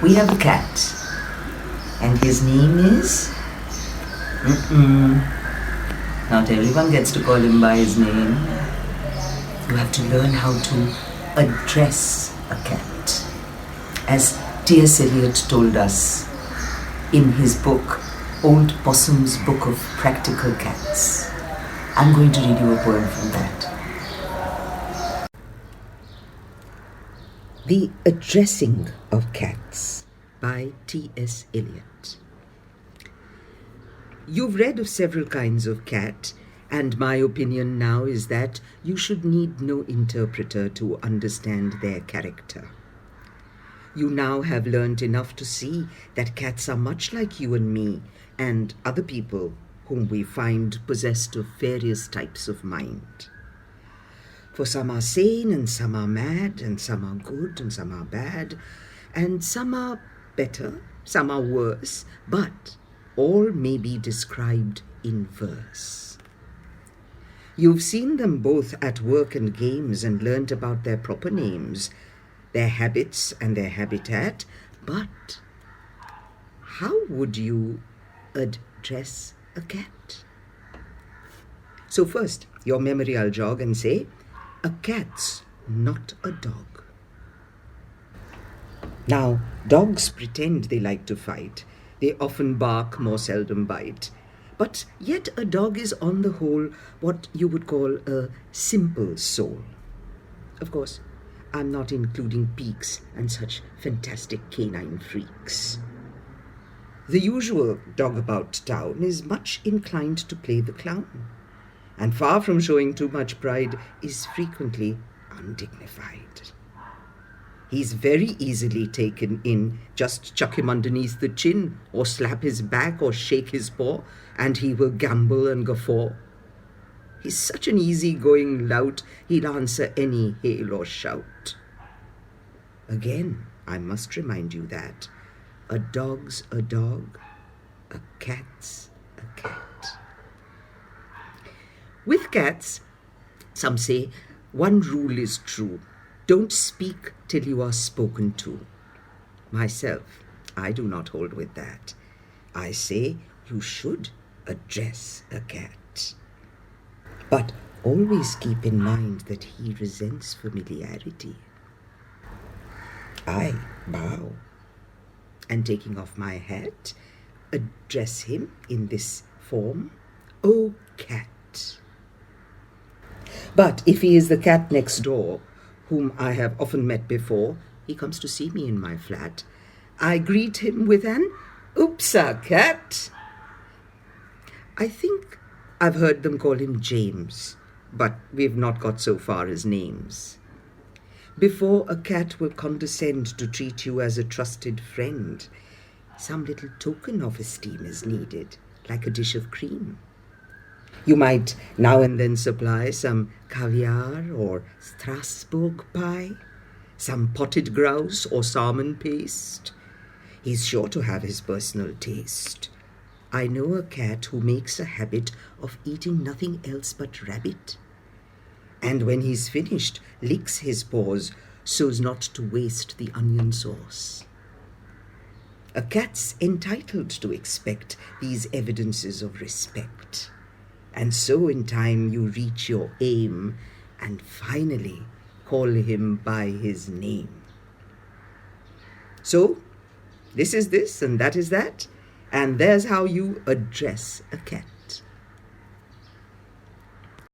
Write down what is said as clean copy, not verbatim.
We have a cat, and his name is... Not everyone gets to call him by his name. You have to learn how to address a cat. As T S Eliot told us in his book, Old Possum's Book of Practical Cats. I'm going to read you a poem from that. The Addressing of Cats by T S Eliot. You've read of several kinds of cat, and my opinion now is that you should need no interpreter to understand their character. You now have learnt enough to see that cats are much like you and me and other people whom we find possessed of various types of mind. For some are sane and some are mad, and some are good and some are bad, and some are better, some are worse, but all may be described in verse. You've seen them both at work and games and learnt about their proper names, their habits and their habitat, but how would you address a cat? So first, your memory I'll jog and say, a cat's not a dog. Now, dogs pretend they like to fight. They often bark, more seldom bite. But yet a dog is on the whole what you would call a simple soul. Of course, I'm not including peaks and such fantastic canine freaks. The usual dog about town is much inclined to play the clown, and far from showing too much pride, is frequently undignified. He's very easily taken in. Just chuck him underneath the chin, or slap his back, or shake his paw, and he will gambol and guffaw. He's such an easy-going lout, he'll answer any hail or shout. Again, I must remind you that a dog's a dog, a cat's a cat. With cats, some say, one rule is true. Don't speak till you are spoken to. Myself, I do not hold with that. I say you should address a cat. But always keep in mind that he resents familiarity. I bow, and taking off my hat, address him in this form, "O cat." But if he is the cat next door, whom I have often met before, he comes to see me in my flat, I greet him with an "Oopsa, cat." I think I've heard them call him James, but we've not got so far as names. Before a cat will condescend to treat you as a trusted friend, some little token of esteem is needed, like a dish of cream. You might now and then supply some caviar or Strasbourg pie, some potted grouse or salmon paste. He's sure to have his personal taste. I know a cat who makes a habit of eating nothing else but rabbit, and when he's finished, licks his paws so's not to waste the onion sauce. A cat's entitled to expect these evidences of respect, and so in time you reach your aim and finally call him by his name. So, this is this and that is that, and there's how you address a cat.